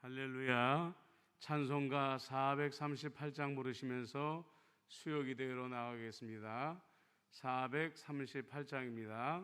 할렐루야. 찬송가 438장 부르시면서 수요기도회로 나가겠습니다. 438장입니다.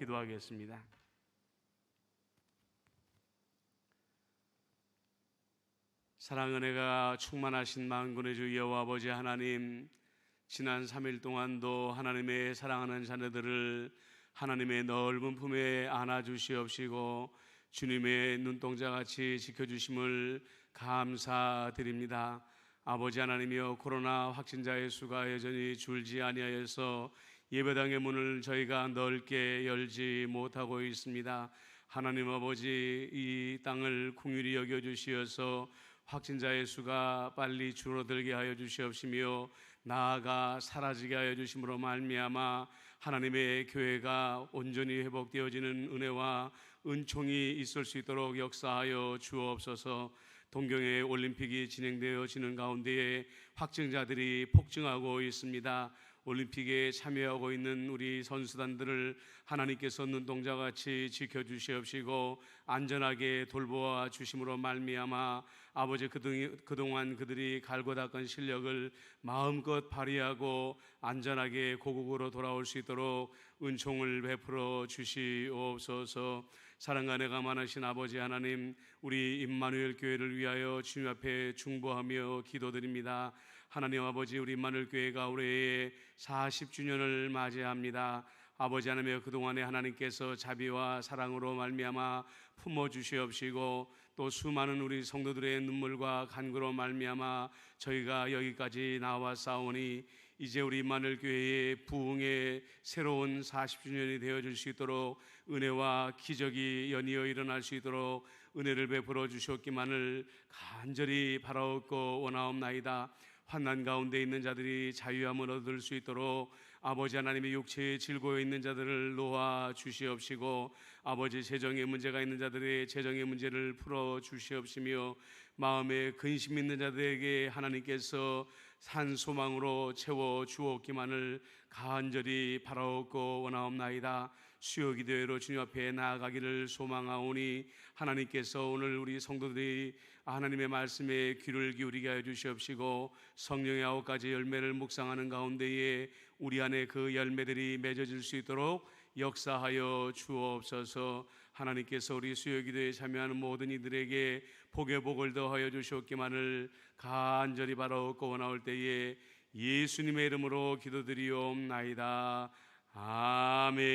기도하겠습니다. 사랑 은혜가 충만하신 만군의 주 여호와 아버지 하나님, 지난 3일 동안도 하나님의 사랑하는 자녀들을 하나님의 넓은 품에 안아주시옵시고 주님의 눈동자같이 지켜주심을 감사드립니다. 아버지 하나님이여, 코로나 확진자의 수가 여전히 줄지 아니하여서 예배당의 문을 저희가 넓게 열지 못하고 있습니다. 하나님 아버지, 이 땅을 긍휼히 여겨주시어서 확진자의 수가 빨리 줄어들게 하여 주시옵시며 나아가 사라지게 하여 주심으로 말미암아 하나님의 교회가 온전히 회복되어지는 은혜와 은총이 있을 수 있도록 역사하여 주옵소서. 동경의 올림픽이 진행되어지는 가운데에 확진자들이 폭증하고 있습니다. 올림픽에 참여하고 있는 우리 선수단들을 하나님께서 눈동자같이 지켜주시옵시고 안전하게 돌보아 주심으로 말미암아 아버지, 그동안 그들이 갈고 닦은 실력을 마음껏 발휘하고 안전하게 고국으로 돌아올 수 있도록 은총을 베풀어 주시옵소서. 사랑과 은혜가 많으신 아버지 하나님, 우리 임마누엘 교회를 위하여 주님 앞에 중보하며 기도드립니다. 하나님 아버지, 우리 임마누엘 교회가 올해에 40주년을 맞이합니다. 아버지 하나님, 그동안에 하나님께서 자비와 사랑으로 말미암아 품어주시옵시고 또 수많은 우리 성도들의 눈물과 간구로 말미암아 저희가 여기까지 나와싸우니 이제 우리 임마누엘 교회의 부흥의 새로운 40주년이 되어줄 수 있도록 은혜와 기적이 연이어 일어날 수 있도록 은혜를 베풀어 주셨기만을 간절히 바라옵고 원하옵나이다. 환난 가운데 있는 자들이 자유함을 얻을 수 있도록 아버지 하나님의 육체에 질고해 있는 자들을 놓아 주시옵시고 아버지, 재정에 문제가 있는 자들의 재정의 문제를 풀어 주시옵시며 마음에 근심 있는 자들에게 하나님께서 산 소망으로 채워 주었기만을 간절히 바라옵고 원하옵나이다. 수요 기도회로 주님 앞에 나아가기를 소망하오니 하나님께서 오늘 우리 성도들이 하나님의 말씀에 귀를 기울이게 하여 주시옵시고 성령의 9가지 열매를 묵상하는 가운데에 우리 안에 그 열매들이 맺어질 수 있도록 역사하여 주옵소서. 하나님께서 우리 수요 기도에 참여하는 모든 이들에게 복의 복을 더하여 주시옵기만을 간절히 바라옵고 원하올 때에 예수님의 이름으로 기도드리옵나이다. 아멘.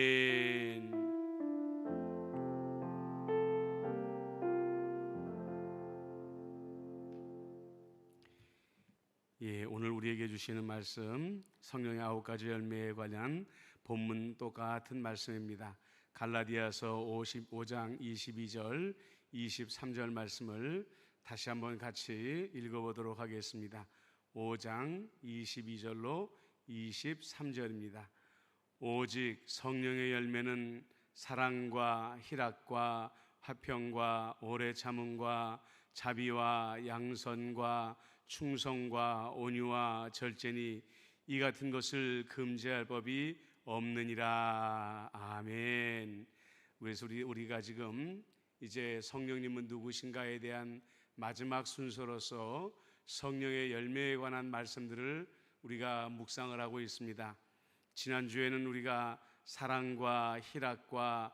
오늘 우리에게 주시는 말씀 성령의 9가지 열매에 관한 본문 똑같은 말씀입니다. 갈라디아서 55장 22절 23절 말씀을 다시 한번 같이 읽어보도록 하겠습니다. 5장 22절로 23절입니다. 오직 성령의 열매는 사랑과 희락과 화평과 오래 참음과 자비와 양선과 충성과 온유와 절제니 이 같은 것을 금지할 법이 없느니라. 아멘. 그래서 우리가 지금 이제 성령님은 누구신가에 대한 마지막 순서로서 성령의 열매에 관한 말씀들을 우리가 묵상을 하고 있습니다. 지난주에는 우리가 사랑과 희락과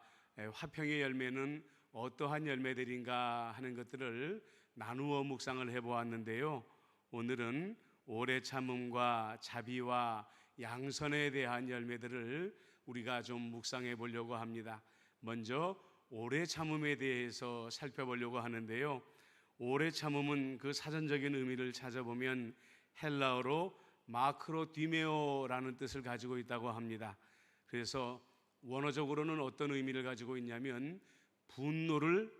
화평의 열매는 어떠한 열매들인가 하는 것들을 나누어 묵상을 해보았는데요. 오늘은 오래 참음과 자비와 양선에 대한 열매들을 우리가 좀 묵상해 보려고 합니다. 먼저 오래 참음에 대해서 살펴보려고 하는데요. 오래 참음은 그 사전적인 의미를 찾아보면 헬라어로 마크로디메오라는 뜻을 가지고 있다고 합니다. 그래서 원어적으로는 어떤 의미를 가지고 있냐면 분노를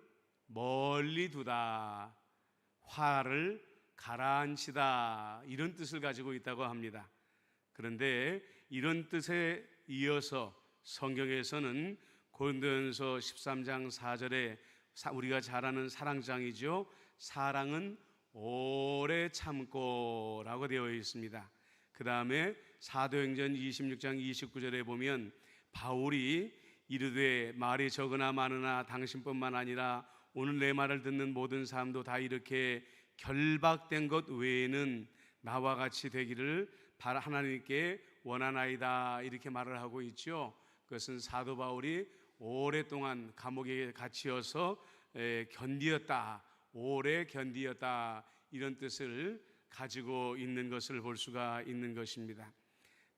멀리 두다, 화를 가라앉히다, 이런 뜻을 가지고 있다고 합니다. 그런데 이런 뜻에 이어서 성경에서는 고린도전서 13장 4절에 우리가 잘 아는 사랑장이죠. 사랑은 오래 참고 라고 되어 있습니다. 그 다음에 사도행전 26장 29절에 보면 바울이 이르되 말이 적으나 많으나 당신뿐만 아니라 오늘 내 말을 듣는 모든 사람도 다 이렇게 결박된 것 외에는 나와 같이 되기를 하나님께 원하나이다, 이렇게 말을 하고 있죠. 그것은 사도 바울이 오랫동안 감옥에 갇혀서 견디었다, 오래 견디었다, 이런 뜻을 가지고 있는 것을 볼 수가 있는 것입니다.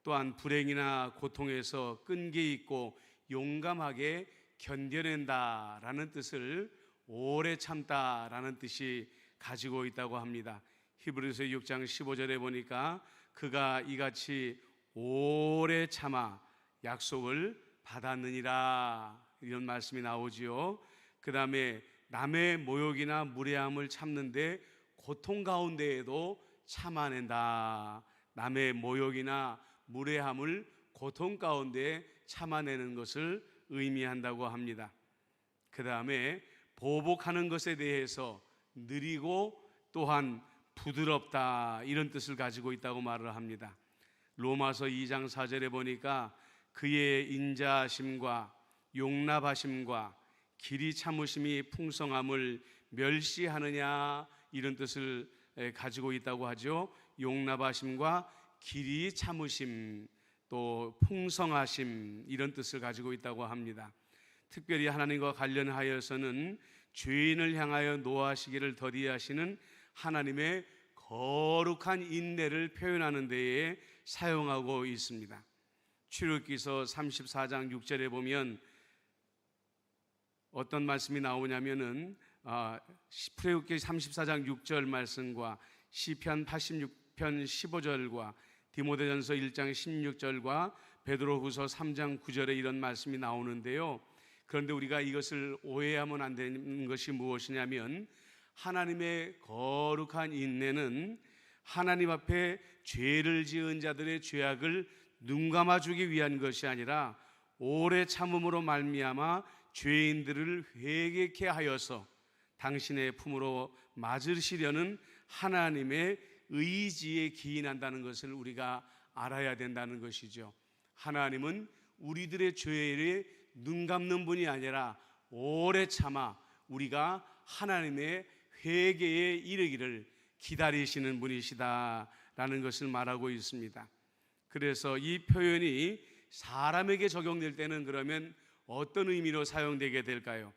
또한 불행이나 고통에서 끈기 있고 용감하게 견뎌낸다라는 뜻을 오래 참다라는 뜻이 가지고 있다고 합니다. 히브리서 6장 15절에 보니까 그가 이같이 오래 참아 약속을 받았느니라, 이런 말씀이 나오지요. 그 다음에 남의 모욕이나 무례함을 참는데 고통 가운데에도 참아낸다. 남의 모욕이나 무례함을 고통 가운데 참아내는 것을 의미한다고 합니다. 그 다음에 보복하는 것에 대해서 느리고 또한 부드럽다, 이런 뜻을 가지고 있다고 말을 합니다. 로마서 2장 4절에 보니까 그의 인자하심과 용납하심과 길이 참으심이 풍성함을 멸시하느냐, 이런 뜻을 가지고 있다고 하죠. 용납하심과 길이 참으심, 또 풍성하심, 이런 뜻을 가지고 있다고 합니다. 특별히 하나님과 관련하여서는 죄인을 향하여 노하시기를 더디하시는 하나님의 거룩한 인내를 표현하는 데에 사용하고 있습니다. 출애굽기서 34장 6절에 보면 어떤 말씀이 나오냐면은 출애굽기 34장 6절 말씀과 시편 86편 15절과 디모데전서 1장 16절과 베드로후서 3장 9절에 이런 말씀이 나오는데요. 그런데 우리가 이것을 오해하면 안 되는 것이 무엇이냐면 하나님의 거룩한 인내는 하나님 앞에 죄를 지은 자들의 죄악을 눈감아주기 위한 것이 아니라 오래 참음으로 말미암아 죄인들을 회개케 하여서 당신의 품으로 맞으시려는 하나님의 의지에 기인한다는 것을 우리가 알아야 된다는 것이죠. 하나님은 우리들의 죄에 눈 감는 분이 아니라 오래 참아 우리가 하나님의 회개에 이르기를 기다리시는 분이시다라는 것을 말하고 있습니다. 그래서 이 표현이 사람에게 적용될 때는 그러면 어떤 의미로 사용되게 될까요?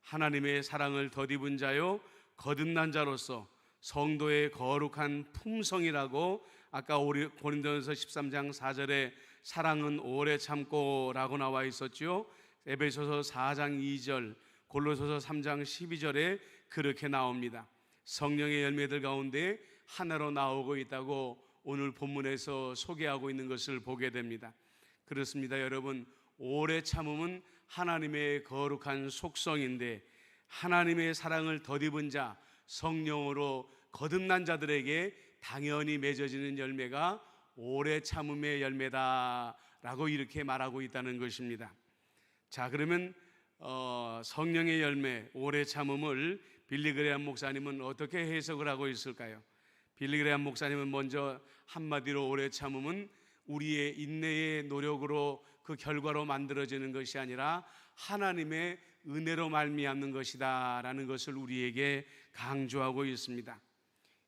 하나님의 사랑을 덧입은 자요 거듭난 자로서 성도의 거룩한 품성이라고 아까 고린도전서 13장 4절에 사랑은 오래 참고 라고 나와 있었죠. 에베소서 4장 2절, 골로새서 3장 12절에 그렇게 나옵니다. 성령의 열매들 가운데 하나로 나오고 있다고 오늘 본문에서 소개하고 있는 것을 보게 됩니다. 그렇습니다. 여러분, 오래 참음은 하나님의 거룩한 속성인데 하나님의 사랑을 덧입은 자, 성령으로 거듭난 자들에게 당연히 맺어지는 열매가 오래 참음의 열매다라고 이렇게 말하고 있다는 것입니다. 자, 그러면 성령의 열매, 오래 참음을 빌리 그레함 목사님은 어떻게 해석을 하고 있을까요? 빌리 그레함 목사님은 먼저 한마디로 오래 참음은 우리의 인내의 노력으로 그 결과로 만들어지는 것이 아니라 하나님의 은혜로 말미암는 것이다 라는 것을 우리에게 강조하고 있습니다.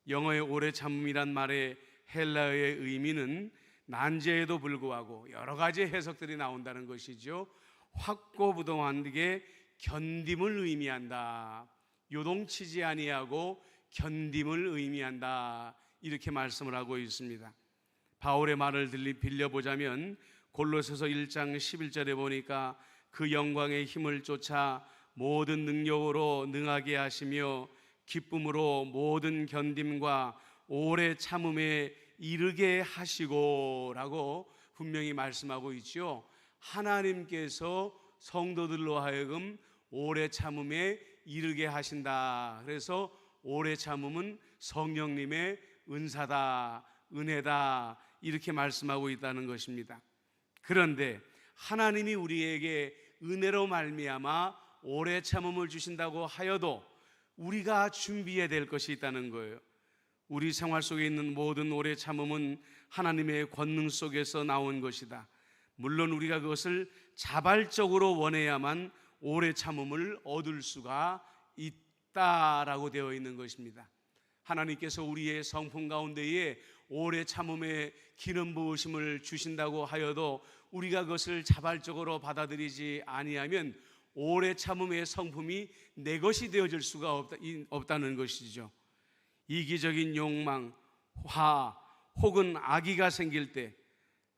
영어의 오래 참음이란 말의 헬라어의 의미는 난제에도 불구하고 여러 가지 해석들이 나온다는 것이죠. 확고부동하게 견딤을 의미한다, 요동치지 아니하고 견딤을 의미한다, 이렇게 말씀을 하고 있습니다. 바울의 말을 빌려보자면 골로새서 1장 11절에 보니까 그 영광의 힘을 쫓아 모든 능력으로 능하게 하시며 기쁨으로 모든 견딤과 오래 참음에 이르게 하시고 라고 분명히 말씀하고 있죠. 하나님께서 성도들로 하여금 오래 참음에 이르게 하신다. 그래서 오래 참음은 성령님의 은사다, 은혜다, 이렇게 말씀하고 있다는 것입니다. 그런데 하나님이 우리에게 은혜로 말미암아 오래 참음을 주신다고 하여도 우리가 준비해야 될 것이 있다는 거예요. 우리 생활 속에 있는 모든 오래 참음은 하나님의 권능 속에서 나온 것이다. 물론 우리가 그것을 자발적으로 원해야만 오래 참음을 얻을 수가 있다라고 되어 있는 것입니다. 하나님께서 우리의 성품 가운데에 오래 참음의 기름 부으심을 주신다고 하여도 우리가 그것을 자발적으로 받아들이지 아니하면 오래 참음의 성품이 내 것이 되어질 수가 없다는 것이죠. 이기적인 욕망, 화 혹은 악의가 생길 때,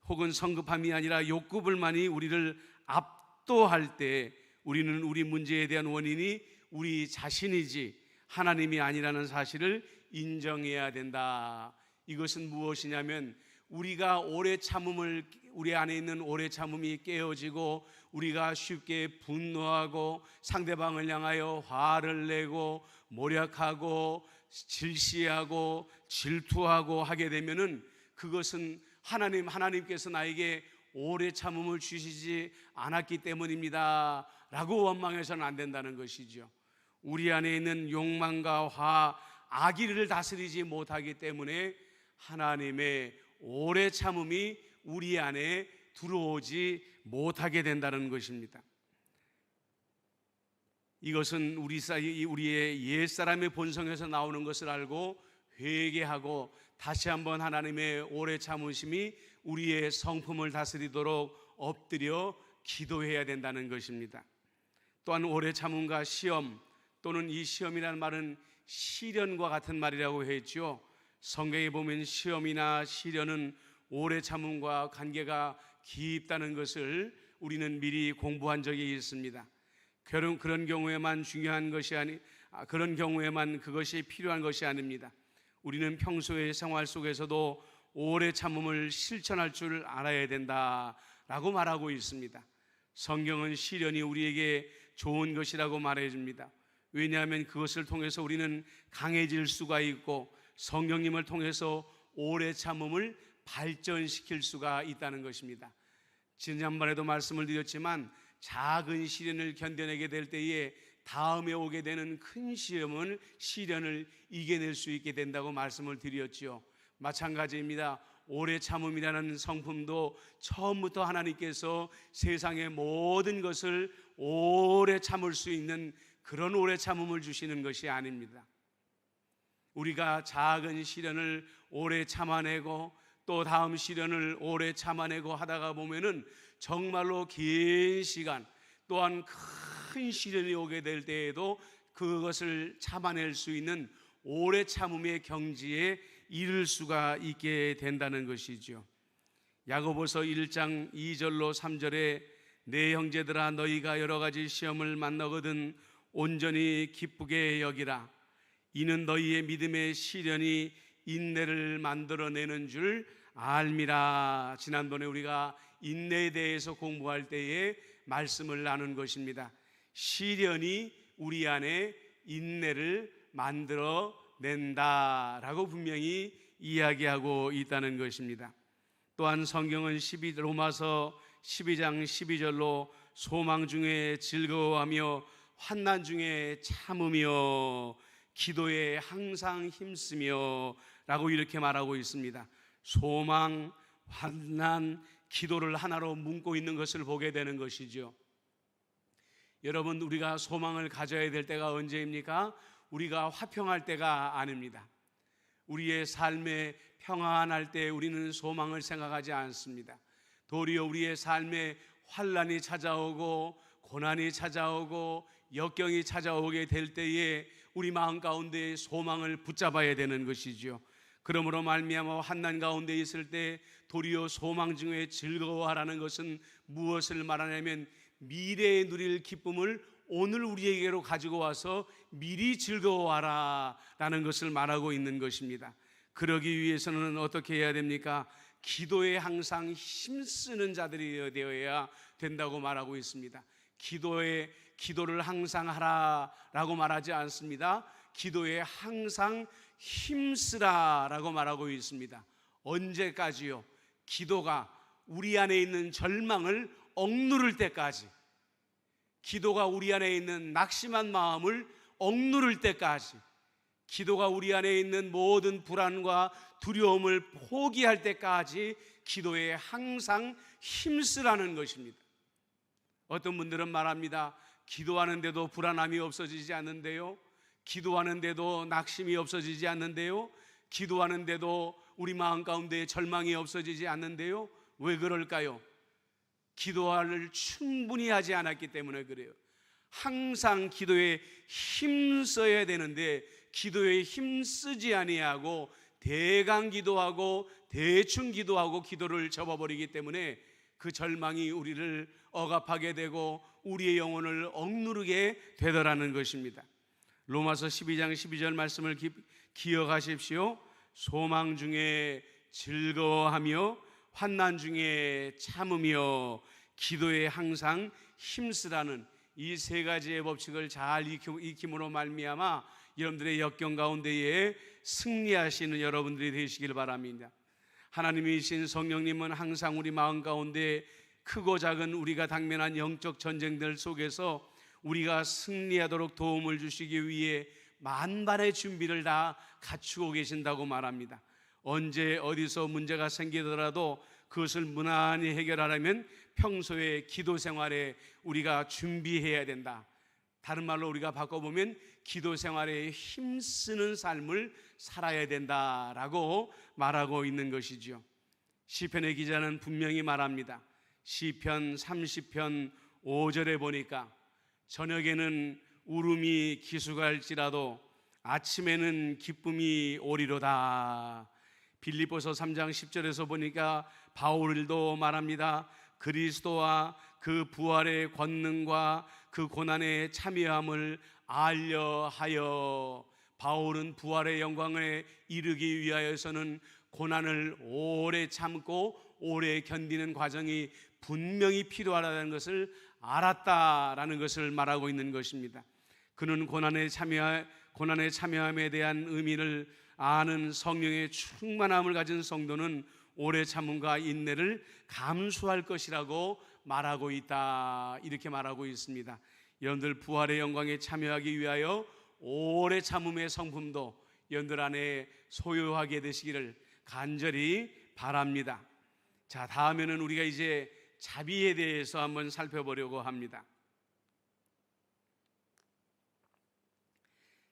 혹은 성급함이 아니라 욕구불만이 우리를 압도할 때 우리는 우리 문제에 대한 원인이 우리 자신이지 하나님이 아니라는 사실을 인정해야 된다. 이것은 무엇이냐면 우리가 오래 참음을, 우리 안에 있는 오래 참음이 깨어지고 우리가 쉽게 분노하고 상대방을 향하여 화를 내고 모략하고 질시하고 질투하고 하게 되면은 그것은 하나님께서 나에게 오래 참음을 주시지 않았기 때문입니다 라고 원망해서는 안 된다는 것이죠. 우리 안에 있는 욕망과 화, 악의를 다스리지 못하기 때문에 하나님의 오래 참음이 우리 안에 들어오지 못하게 된다는 것입니다. 이것은 우리의 옛사람의 본성에서 나오는 것을 알고 회개하고 다시 한번 하나님의 오래 참으심이 우리의 성품을 다스리도록 엎드려 기도해야 된다는 것입니다. 또한 오래 참음과 시험, 또는 이 시험이라는 말은 시련과 같은 말이라고 했죠. 성경에 보면 시험이나 시련은 오래 참음과 관계가 깊다는 것을 우리는 미리 공부한 적이 있습니다. 그런 경우에만 그런 경우에만 그것이 필요한 것이 아닙니다. 우리는 평소의 생활 속에서도 오래 참음을 실천할 줄 알아야 된다라고 말하고 있습니다. 성경은 시련이 우리에게 좋은 것이라고 말해줍니다. 왜냐하면 그것을 통해서 우리는 강해질 수가 있고 성령님을 통해서 오래 참음을 발전시킬 수가 있다는 것입니다. 지난번에도 말씀을 드렸지만 작은 시련을 견뎌내게 될 때에 다음에 오게 되는 큰 시련을 이겨낼 수 있게 된다고 말씀을 드렸죠. 마찬가지입니다. 오래 참음이라는 성품도 처음부터 하나님께서 세상의 모든 것을 오래 참을 수 있는 그런 오래 참음을 주시는 것이 아닙니다. 우리가 작은 시련을 오래 참아내고 또 다음 시련을 오래 참아내고 하다가 보면은 정말로 긴 시간, 또한 큰 시련이 오게 될 때에도 그것을 참아낼 수 있는 오래 참음의 경지에 이를 수가 있게 된다는 것이죠. 야고보서 1장 2절로 3절에 내 형제들아 너희가 여러 가지 시험을 만나거든 온전히 기쁘게 여기라. 이는 너희의 믿음의 시련이 인내를 만들어내는 줄 알미라. 지난번에 우리가 인내에 대해서 공부할 때에 말씀을 나눈 것입니다. 시련이 우리 안에 인내를 만들어낸다라고 분명히 이야기하고 있다는 것입니다. 또한 성경은 로마서 12장 12절로 소망 중에 즐거워하며 환난 중에 참으며 기도에 항상 힘쓰며 라고 이렇게 말하고 있습니다. 소망, 환난, 기도를 하나로 묶고 있는 것을 보게 되는 것이죠. 여러분, 우리가 소망을 가져야 될 때가 언제입니까? 우리가 화평할 때가 아닙니다. 우리의 삶에 평안할 때 우리는 소망을 생각하지 않습니다. 도리어 우리의 삶에 환난이 찾아오고 고난이 찾아오고 역경이 찾아오게 될 때에 우리 마음 가운데 소망을 붙잡아야 되는 것이죠. 그러므로 말미암아 환난 가운데 있을 때 도리어 소망 중에 즐거워하라는 것은 무엇을 말하냐면 미래에 누릴 기쁨을 오늘 우리에게로 가지고 와서 미리 즐거워하라 라는 것을 말하고 있는 것입니다. 그러기 위해서는 어떻게 해야 됩니까? 기도에 항상 힘쓰는 자들이 되어야 된다고 말하고 있습니다. 기도를 항상 하라라고 말하지 않습니다. 기도에 항상 힘쓰라라고 말하고 있습니다. 언제까지요? 기도가 우리 안에 있는 절망을 억누를 때까지, 기도가 우리 안에 있는 낙심한 마음을 억누를 때까지, 기도가 우리 안에 있는 모든 불안과 두려움을 포기할 때까지 기도에 항상 힘쓰라는 것입니다. 어떤 분들은 말합니다. 기도하는데도 불안함이 없어지지 않는데요, 기도하는데도 낙심이 없어지지 않는데요, 기도하는데도 우리 마음 가운데 절망이 없어지지 않는데요. 왜 그럴까요? 기도를 충분히 하지 않았기 때문에 그래요. 항상 기도에 힘써야 되는데 기도에 힘쓰지 아니하고 대강 기도하고 대충 기도하고 기도를 접어버리기 때문에 그 절망이 우리를 억압하게 되고 우리의 영혼을 억누르게 되더라는 것입니다. 로마서 12장 12절 말씀을 기억하십시오. 소망 중에 즐거워하며 환난 중에 참으며 기도에 항상 힘쓰라는 이 세 가지의 법칙을 잘 익힘으로 말미암아 여러분들의 역경 가운데에 승리하시는 여러분들이 되시길 바랍니다. 하나님이신 성령님은 항상 우리 마음 가운데 크고 작은 우리가 당면한 영적 전쟁들 속에서 우리가 승리하도록 도움을 주시기 위해 만반의 준비를 다 갖추고 계신다고 말합니다. 언제 어디서 문제가 생기더라도 그것을 무난히 해결하려면 평소에 기도 생활에 우리가 준비해야 된다. 다른 말로 우리가 바꿔보면 기도 생활에 힘쓰는 삶을 살아야 된다라고 말하고 있는 것이죠. 시편의 기자는 분명히 말합니다. 시편 30편 5절에 보니까 저녁에는 울음이 기수갈지라도 아침에는 기쁨이 오리로다. 빌립보서 3장 10절에서 보니까 바울도 말합니다. 그리스도와 그 부활의 권능과 그 고난의 참여함을 알려하여. 바울은 부활의 영광에 이르기 위하여서는 고난을 오래 참고 오래 견디는 과정이 분명히 필요하다는 것을 알았다라는 것을 말하고 있는 것입니다. 그는 고난의 참여함에 대한 의미를 아는 성령의 충만함을 가진 성도는 오래 참음과 인내를 감수할 것이라고 말하고 있다, 이렇게 말하고 있습니다. 여러분들 부활의 영광에 참여하기 위하여 오래 참음의 성품도 여러분들 안에 소유하게 되시기를 간절히 바랍니다. 자, 다음에는 우리가 이제 자비에 대해서 한번 살펴보려고 합니다.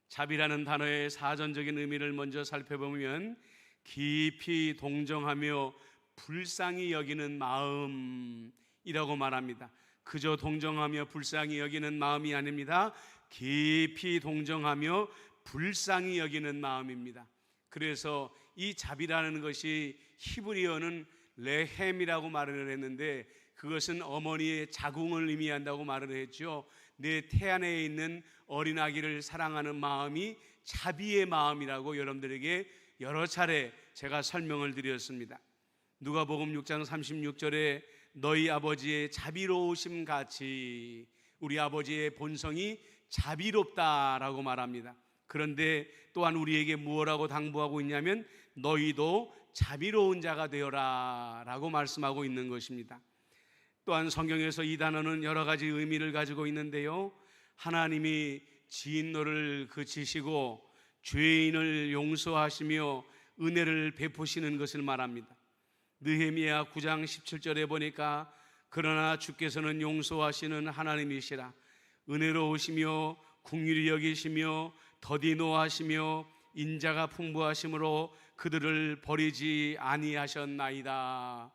자비라는 단어의 사전적인 의미를 먼저 살펴보면 깊이 동정하며 불쌍히 여기는 마음이라고 말합니다. 그저 동정하며 불쌍히 여기는 마음이 아닙니다. 깊이 동정하며 불쌍히 여기는 마음입니다. 그래서 이 자비라는 것이 히브리어는 레헴이라고 말을 했는데, 그것은 어머니의 자궁을 의미한다고 말을 했죠. 내 태안에 있는 어린아기를 사랑하는 마음이 자비의 마음이라고 여러분들에게 여러 차례 제가 설명을 드렸습니다. 누가복음 6장 36절에 너희 아버지의 자비로우심 같이, 우리 아버지의 본성이 자비롭다라고 말합니다. 그런데 또한 우리에게 무엇라고 당부하고 있냐면 너희도 자비로운 자가 되어라 라고 말씀하고 있는 것입니다. 또한 성경에서 이 단어는 여러 가지 의미를 가지고 있는데요, 하나님이 진노를 그치시고 죄인을 용서하시며 은혜를 베푸시는 것을 말합니다. 느헤미야 9장 17절에 보니까 그러나 주께서는 용서하시는 하나님이시라, 은혜로우시며 긍휼히 여기시며 더디 노하시며 인자가 풍부하심으로 그들을 버리지 아니하셨나이다.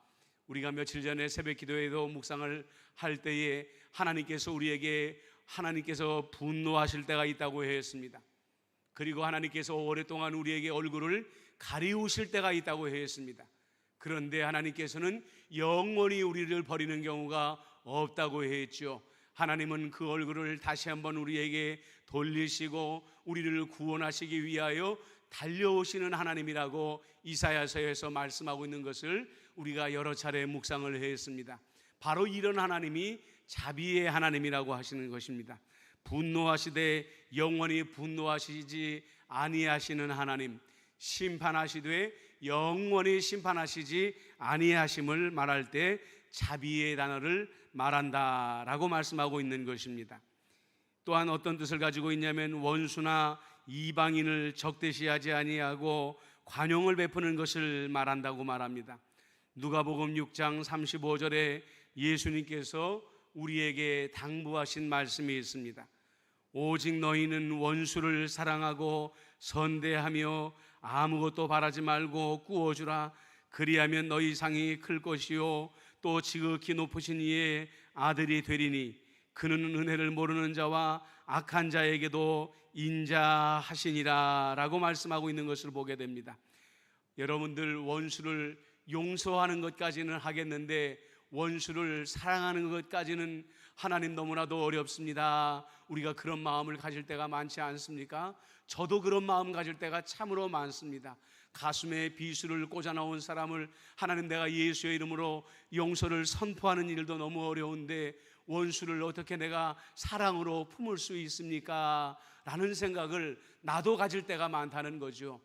우리가 며칠 전에 새벽 기도에도 묵상을 할 때에 하나님께서 분노하실 때가 있다고 했습니다. 그리고 하나님께서 오랫동안 우리에게 얼굴을 가리우실 때가 있다고 했습니다. 그런데 하나님께서는 영원히 우리를 버리는 경우가 없다고 했죠. 하나님은 그 얼굴을 다시 한번 우리에게 돌리시고 우리를 구원하시기 위하여 달려오시는 하나님이라고 이사야서에서 말씀하고 있는 것을 우리가 여러 차례 묵상을 했습니다. 바로 이런 하나님이 자비의 하나님이라고 하시는 것입니다. 분노하시되 영원히 분노하시지 아니하시는 하나님, 심판하시되 영원히 심판하시지 아니하심을 말할 때 자비의 단어를 말한다라고 말씀하고 있는 것입니다. 또한 어떤 뜻을 가지고 있냐면 원수나 이방인을 적대시하지 아니하고 관용을 베푸는 것을 말한다고 말합니다. 누가복음 6장 35절에 예수님께서 우리에게 당부하신 말씀이 있습니다. 오직 너희는 원수를 사랑하고 선대하며 아무것도 바라지 말고 꾸어주라. 그리하면 너희 상이 클 것이요 또 지극히 높으신 이의 아들이 되리니 그는 은혜를 모르는 자와 악한 자에게도 인자하시니라 라고 말씀하고 있는 것을 보게 됩니다. 여러분들, 원수를 용서하는 것까지는 하겠는데 원수를 사랑하는 것까지는 하나님 너무나도 어렵습니다. 우리가 그런 마음을 가질 때가 많지 않습니까? 저도 그런 마음 가질 때가 참으로 많습니다. 가슴에 비수를 꽂아 놓은 사람을 하나님, 내가 예수의 이름으로 용서를 선포하는 일도 너무 어려운데 원수를 어떻게 내가 사랑으로 품을 수 있습니까? 라는 생각을 나도 가질 때가 많다는 거죠.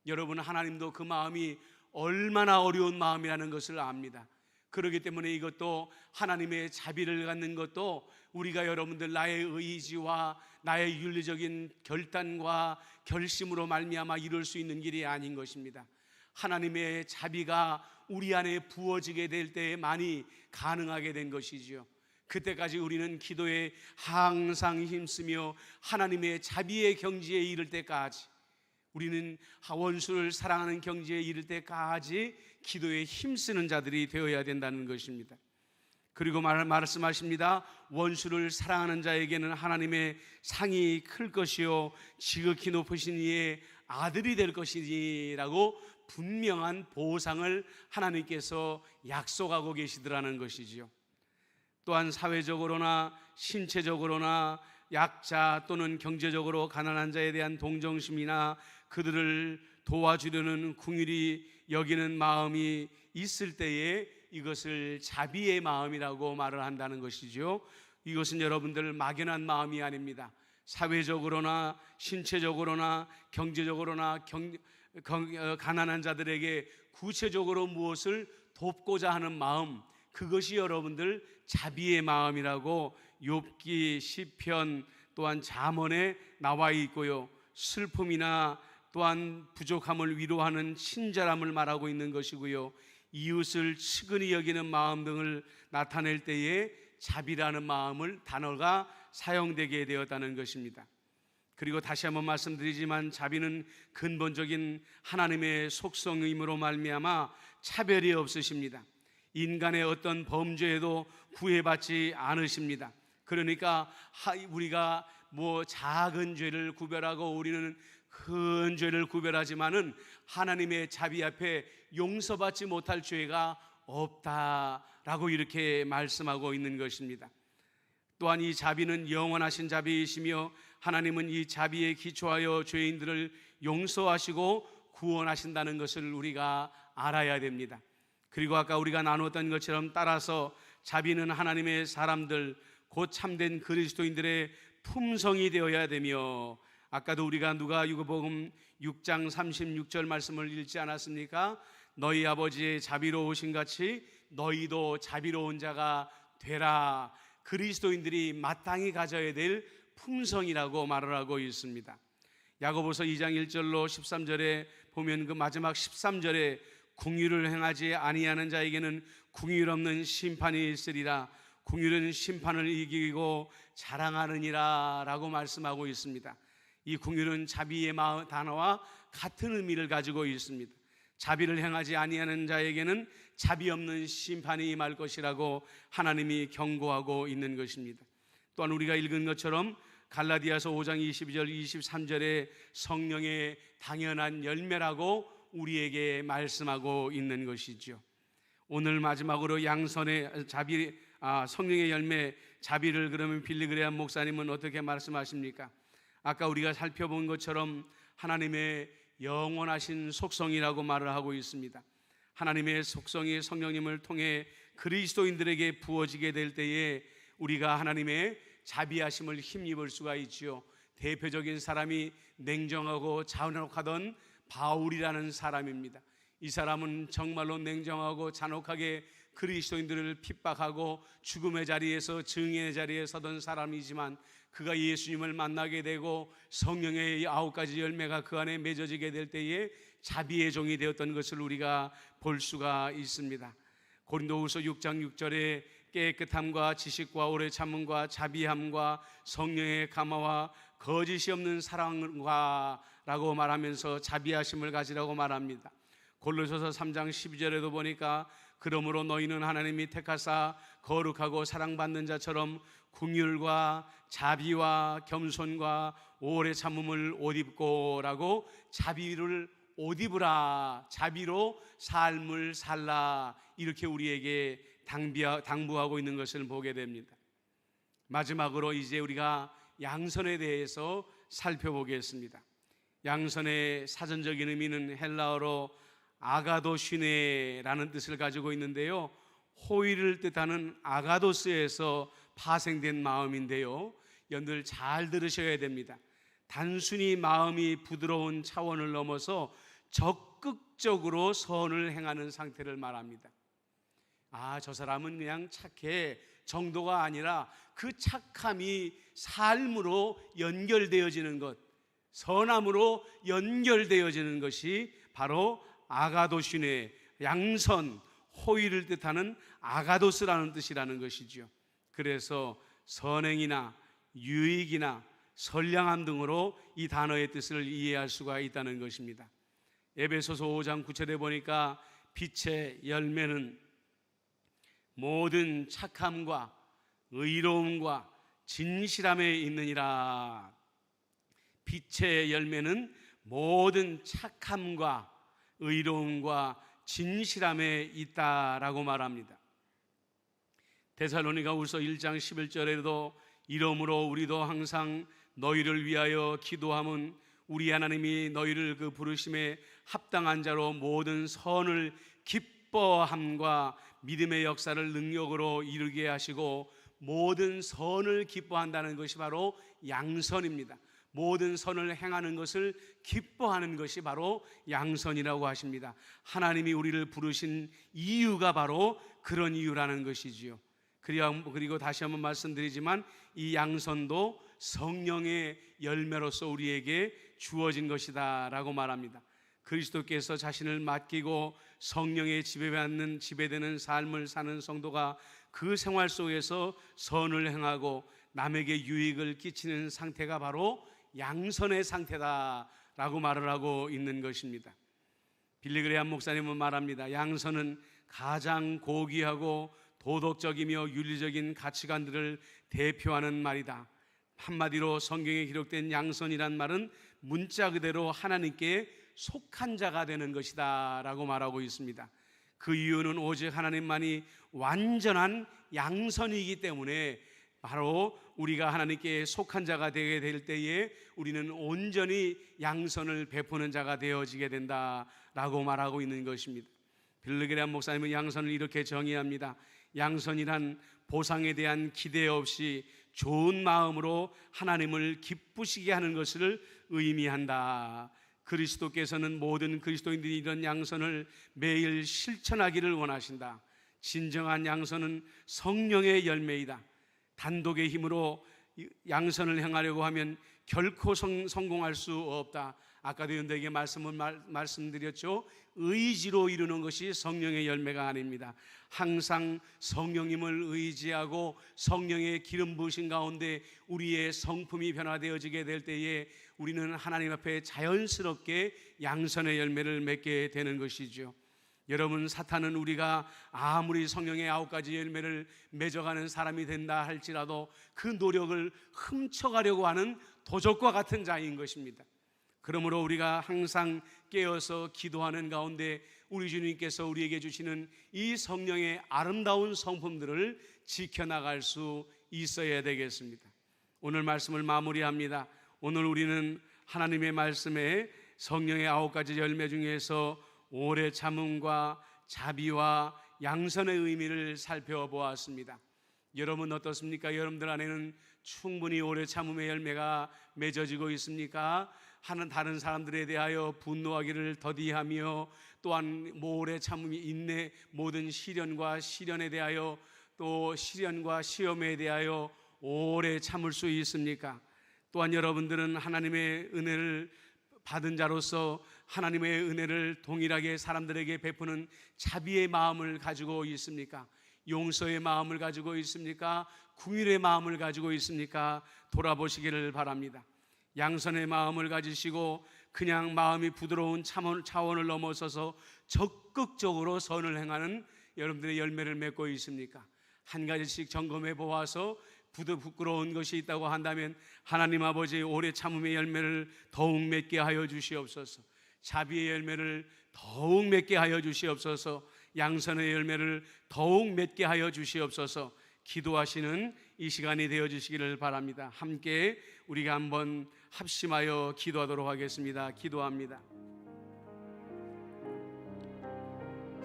여러분, 하나님도 그 마음이 얼마나 어려운 마음이라는 것을 압니다. 그렇기 때문에 이것도 하나님의 자비를 갖는 것도 우리가 여러분들 나의 의지와 나의 윤리적인 결단과 결심으로 말미암아 이룰 수 있는 길이 아닌 것입니다. 하나님의 자비가 우리 안에 부어지게 될 때에만이 가능하게 된 것이지요. 그때까지 우리는 기도에 항상 힘쓰며 하나님의 자비의 경지에 이를 때까지, 우리는 원수를 사랑하는 경지에 이를 때까지 기도에 힘쓰는 자들이 되어야 된다는 것입니다. 그리고 말씀하십니다. 원수를 사랑하는 자에게는 하나님의 상이 클 것이요 지극히 높으신 이의 아들이 될 것이라고 분명한 보상을 하나님께서 약속하고 계시더라는 것이지요. 또한 사회적으로나 신체적으로나 약자 또는 경제적으로 가난한 자에 대한 동정심이나 그들을 도와주려는 긍휼히 여기는 마음이 있을 때에 이것을 자비의 마음이라고 말을 한다는 것이죠. 이것은 여러분들 막연한 마음이 아닙니다. 사회적으로나 신체적으로나 경제적으로나 가난한 자들에게 구체적으로 무엇을 돕고자 하는 마음, 그것이 여러분들 자비의 마음이라고 욥기, 시편 또한 잠언에 나와 있고요. 슬픔이나 또한 부족함을 위로하는 친절함을 말하고 있는 것이고요, 이웃을 측은히 여기는 마음 등을 나타낼 때에 자비라는 마음을 단어가 사용되게 되었다는 것입니다. 그리고 다시 한번 말씀드리지만 자비는 근본적인 하나님의 속성임으로 말미암아 차별이 없으십니다. 인간의 어떤 범죄에도 구애받지 않으십니다. 그러니까 우리가 작은 죄를 구별하고 우리는 큰 죄를 구별하지만은 하나님의 자비 앞에 용서받지 못할 죄가 없다라고 이렇게 말씀하고 있는 것입니다. 또한 이 자비는 영원하신 자비이시며 하나님은 이 자비에 기초하여 죄인들을 용서하시고 구원하신다는 것을 우리가 알아야 됩니다. 그리고 아까 우리가 나누었던 것처럼 따라서 자비는 하나님의 사람들, 곧 참된 그리스도인들의 품성이 되어야 되며, 아까도 우리가 누가복음 6장 36절 말씀을 읽지 않았습니까? 너희 아버지의 자비로우신 같이 너희도 자비로운 자가 되라. 그리스도인들이 마땅히 가져야 될 품성이라고 말을 하고 있습니다. 야고보서 2장 1절로 13절에 보면 그 마지막 13절에 궁휼을 행하지 아니하는 자에게는 궁휼 없는 심판이 있으리라. 궁휼은 심판을 이기고 자랑하느니라 라고 말씀하고 있습니다. 이 궁휼은 자비의 단어와 같은 의미를 가지고 있습니다. 자비를 행하지 아니하는 자에게는 자비 없는 심판이 임할 것이라고 하나님이 경고하고 있는 것입니다. 또한 우리가 읽은 것처럼 갈라디아서 5장 22절 23절에 성령의 당연한 열매라고 우리에게 말씀하고 있는 것이죠. 오늘 마지막으로 양선의 성령의 열매 자비를 그러면 빌리 그레암 목사님은 어떻게 말씀하십니까? 아까 우리가 살펴본 것처럼 하나님의 영원하신 속성이라고 말을 하고 있습니다. 하나님의 속성이 성령님을 통해 그리스도인들에게 부어지게 될 때에 우리가 하나님의 자비하심을 힘입을 수가 있지요. 대표적인 사람이 냉정하고 잔혹하던 바울이라는 사람입니다. 이 사람은 정말로 냉정하고 잔혹하게 그리스도인들을 핍박하고 죽음의 자리에서 증인의 자리에 서던 사람이지만 그가 예수님을 만나게 되고 성령의 9가지 열매가 그 안에 맺어지게 될 때에 자비의 종이 되었던 것을 우리가 볼 수가 있습니다. 고린도후서 6장 6절에 깨끗함과 지식과 오래 참음과 자비함과 성령의 감화와 거짓이 없는 사랑과 라고 말하면서 자비하심을 가지라고 말합니다. 골로새서 3장 12절에도 보니까 그러므로 너희는 하나님이 택하사 거룩하고 사랑받는 자처럼 긍휼과 자비와 겸손과 오래 참음을 옷 입고 라고 자비를 옷 입으라, 자비로 삶을 살라, 이렇게 우리에게 당부하고 있는 것을 보게 됩니다. 마지막으로 이제 우리가 양선에 대해서 살펴보겠습니다. 양선의 사전적인 의미는 헬라어로 아가도시네라는 뜻을 가지고 있는데요, 호의를 뜻하는 아가도스에서 파생된 마음인데요, 여러분들 잘 들으셔야 됩니다. 단순히 마음이 부드러운 차원을 넘어서 적극적으로 선을 행하는 상태를 말합니다. 저 사람은 그냥 착해 정도가 아니라 그 착함이 삶으로 연결되어지는 것, 선함으로 연결되어지는 것이 바로 아가도시네, 양선, 호의를 뜻하는 아가도스라는 뜻이라는 것이죠. 그래서 선행이나 유익이나 선량함 등으로 이 단어의 뜻을 이해할 수가 있다는 것입니다. 에베소서 5장 9절에 보니까 빛의 열매는 모든 착함과 의로움과 진실함에 있느니라. 빛의 열매는 모든 착함과 의로움과 진실함에 있다라고 말합니다. 데살로니가후서 1장 11절에도 이러므로 우리도 항상 너희를 위하여 기도함은 우리 하나님이 너희를 그 부르심에 합당한 자로 모든 선을 기뻐함과 믿음의 역사를 능력으로 이루게 하시고, 모든 선을 기뻐한다는 것이 바로 양선입니다. 모든 선을 행하는 것을 기뻐하는 것이 바로 양선이라고 하십니다. 하나님이 우리를 부르신 이유가 바로 그런 이유라는 것이지요. 그리고 다시 한번 말씀드리지만 이 양선도 성령의 열매로서 우리에게 주어진 것이다 라고 말합니다. 그리스도께서 자신을 맡기고 성령의 지배되는 삶을 사는 성도가 그 생활 속에서 선을 행하고 남에게 유익을 끼치는 상태가 바로 양선의 상태다라고 말을 하고 있는 것입니다. 빌리 그레이엄 목사님은 말합니다. 양선은 가장 고귀하고 도덕적이며 윤리적인 가치관들을 대표하는 말이다. 한마디로 성경에 기록된 양선이란 말은 문자 그대로 하나님께 속한 자가 되는 것이다 라고 말하고 있습니다. 그 이유는 오직 하나님만이 완전한 양선이기 때문에 바로 우리가 하나님께 속한 자가 되게 될 때에 우리는 온전히 양선을 베푸는 자가 되어지게 된다라고 말하고 있는 것입니다. 빌리 그레이엄 목사님은 양선을 이렇게 정의합니다. 양선이란 보상에 대한 기대 없이 좋은 마음으로 하나님을 기쁘시게 하는 것을 의미한다. 그리스도께서는 모든 그리스도인들이 이런 양선을 매일 실천하기를 원하신다. 진정한 양선은 성령의 열매이다. 단독의 힘으로 양선을 행하려고 하면 결코 성공할 수 없다. 아까도 여러분들에게 말씀드렸죠. 의지로 이루는 것이 성령의 열매가 아닙니다. 항상 성령님을 의지하고 성령의 기름 부으신 가운데 우리의 성품이 변화되어지게 될 때에 우리는 하나님 앞에 자연스럽게 양선의 열매를 맺게 되는 것이죠. 여러분, 사탄은 우리가 아무리 성령의 9가지 열매를 맺어가는 사람이 된다 할지라도 그 노력을 훔쳐가려고 하는 도적과 같은 자인 것입니다. 그러므로 우리가 항상 깨어서 기도하는 가운데 우리 주님께서 우리에게 주시는 이 성령의 아름다운 성품들을 지켜나갈 수 있어야 되겠습니다. 오늘 말씀을 마무리합니다. 오늘 우리는 하나님의 말씀에 성령의 9가지 열매 중에서 오래 참음과 자비와 양선의 의미를 살펴보았습니다. 여러분 어떻습니까? 여러분들 안에는 충분히 오래 참음의 열매가 맺어지고 있습니까? 하는 다른 사람들에 대하여 분노하기를 더디하며 또한 오래 참음이 인내 모든 시련에 대하여 또 시련과 시험에 대하여 오래 참을 수 있습니까? 또한 여러분들은 하나님의 은혜를 받은 자로서 하나님의 은혜를 동일하게 사람들에게 베푸는 자비의 마음을 가지고 있습니까? 용서의 마음을 가지고 있습니까? 긍휼의 마음을 가지고 있습니까? 돌아보시기를 바랍니다. 양선의 마음을 가지시고 그냥 마음이 부드러운 차원을 넘어서서 적극적으로 선을 행하는 여러분들의 열매를 맺고 있습니까? 한 가지씩 점검해 보아서 부끄러운 것이 있다고 한다면 하나님 아버지 오래 참음의 열매를 더욱 맺게 하여 주시옵소서. 자비의 열매를 더욱 맺게 하여 주시옵소서. 양선의 열매를 더욱 맺게 하여 주시옵소서. 기도하시는 이 시간이 되어 주시기를 바랍니다. 함께 우리가 한번 합심하여 기도하도록 하겠습니다. 기도합니다.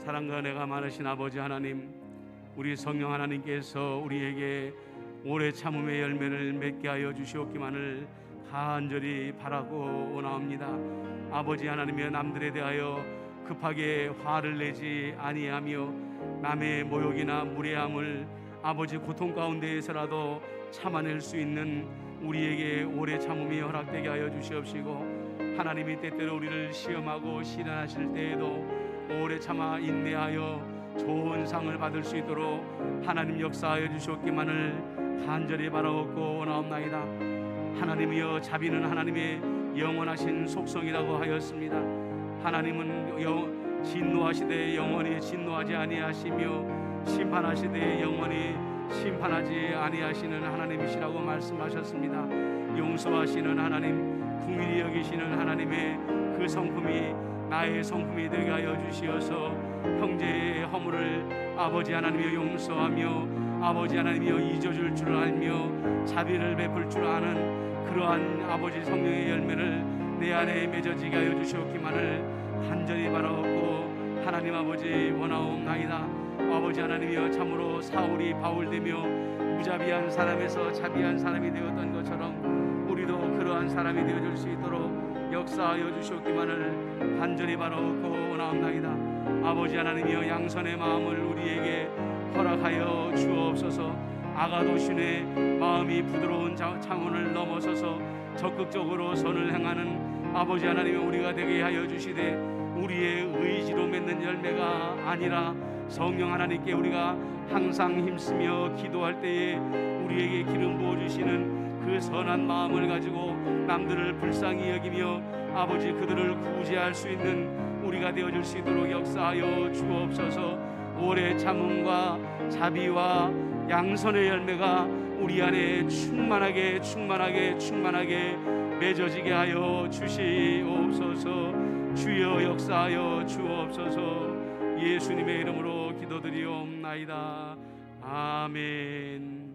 사랑과 은혜가 많으신 아버지 하나님, 우리 성령 하나님께서 우리에게 오래 참음의 열매를 맺게 하여 주시옵기만을 간절히 바라고 원하옵니다. 아버지 하나님이여, 남들에 대하여 급하게 화를 내지 아니하며 남의 모욕이나 무례함을 아버지 고통 가운데에서라도 참아낼 수 있는 우리에게 오래 참음이 허락되게 하여 주시옵시고, 하나님이 때때로 우리를 시험하고 시련하실 때에도 오래 참아 인내하여 좋은 상을 받을 수 있도록 하나님 역사하여 주시옵기만을 간절히 바라옵고 원하옵나이다. 하나님이여, 자비는 하나님의 영원하신 속성이라고 하였습니다. 하나님은 진노하시되 영원히 진노하지 아니하시며 심판하시되 영원히 심판하지 아니하시는 하나님이시라고 말씀하셨습니다. 용서하시는 하나님, 긍휼히 여기시는 하나님의 그 성품이 나의 성품이 되게 하여 주시어서 형제의 허물을 아버지 하나님이여 용서하며 아버지 하나님이여 잊어줄 줄 알며 자비를 베풀 줄 아는 그러한 아버지 성령의 열매를 내 안에 맺어지게 하여 주시옵기만을 간절히 바라옵고 하나님 아버지 원하옵나이다. 아버지 하나님이여, 참으로 사울이 바울되며 무자비한 사람에서 자비한 사람이 되었던 것처럼 우리도 그러한 사람이 되어줄 수 있도록 역사하여 주시옵기만을 간절히 바라옵고 원하옵나이다. 아버지 하나님이여, 양선의 마음을 우리에게 허락하여 주옵소서. 아가도신의 마음이 부드러운 창원을 넘어서서 적극적으로 선을 행하는 아버지 하나님, 우리가 되게 하여 주시되 우리의 의지로 맺는 열매가 아니라 성령 하나님께 우리가 항상 힘쓰며 기도할 때에 우리에게 기름 부어주시는 그 선한 마음을 가지고 남들을 불쌍히 여기며 아버지 그들을 구제할 수 있는 우리가 되어줄 수 있도록 역사하여 주옵소서. 오래 참음과 자비와 양선의 열매가 우리 안에 충만하게 맺어지게 하여 주시옵소서. 주여 역사하여 주옵소서. 예수님의 이름으로 기도드리옵나이다. 아멘.